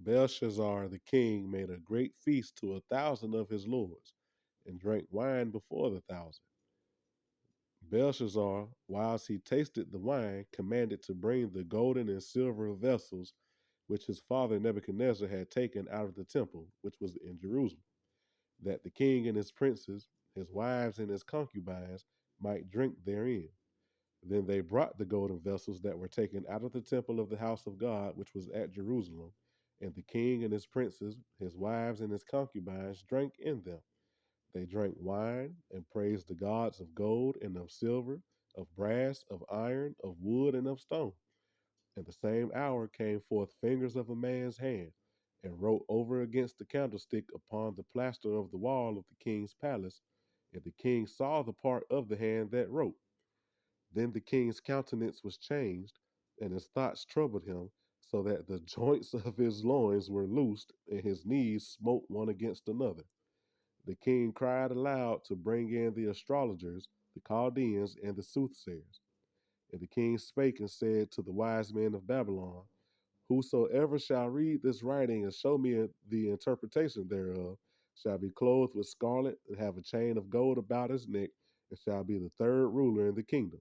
Belshazzar the king made a great feast to 1,000 of his lords, and drank wine before the 1,000. Belshazzar, whilst he tasted the wine, commanded to bring the golden and silver vessels which his father Nebuchadnezzar had taken out of the temple, which was in Jerusalem, that the king and his princes, his wives and his concubines, might drink therein. Then they brought the golden vessels that were taken out of the temple of the house of God, which was at Jerusalem, and the king and his princes, his wives and his concubines drank in them. They drank wine and praised the gods of gold and of silver, of brass, of iron, of wood, and of stone. And the same hour came forth fingers of a man's hand, and wrote over against the candlestick upon the plaster of the wall of the king's palace. And the king saw the part of the hand that wrote. Then the king's countenance was changed, and his thoughts troubled him, so that the joints of his loins were loosed, and his knees smote one against another. The king cried aloud to bring in the astrologers, the Chaldeans, and the soothsayers. And the king spake and said to the wise men of Babylon, whosoever shall read this writing and show me the interpretation thereof shall be clothed with scarlet and have a chain of gold about his neck, and shall be the third ruler in the kingdom.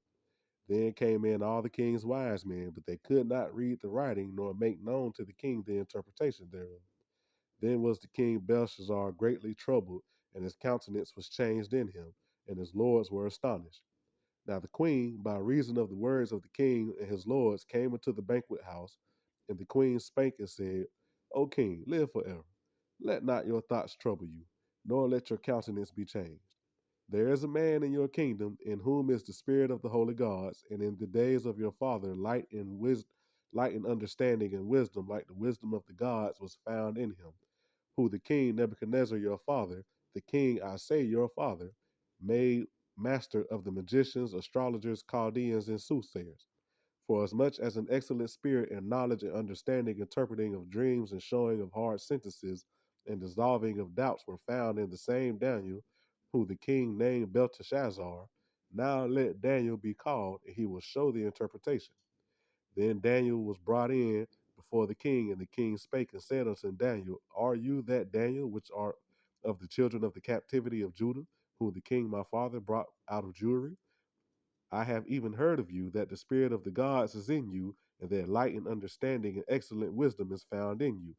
Then came in all the king's wise men, but they could not read the writing nor make known to the king the interpretation thereof. Then was the king Belshazzar greatly troubled, and his countenance was changed in him, and his lords were astonished. Now the queen, by reason of the words of the king and his lords, came into the banquet house, and the queen spake and said, O king, live forever. Let not your thoughts trouble you, nor let your countenance be changed. There is a man in your kingdom in whom is the spirit of the holy gods, and in the days of your father light and understanding and wisdom, like the wisdom of the gods, was found in him, who the king Nebuchadnezzar your father, the king I say your father, made master of the magicians, astrologers, Chaldeans, and soothsayers. For as much as an excellent spirit and knowledge and understanding, interpreting of dreams and showing of hard sentences and dissolving of doubts were found in the same Daniel, who the king named Belteshazzar, now let Daniel be called, and he will show the interpretation. Then Daniel was brought in before the king, and the king spake and said unto Daniel, are you that Daniel which art of the children of the captivity of Judah, whom the king my father brought out of Jewry? I have even heard of you that the spirit of the gods is in you, and that light and understanding and excellent wisdom is found in you.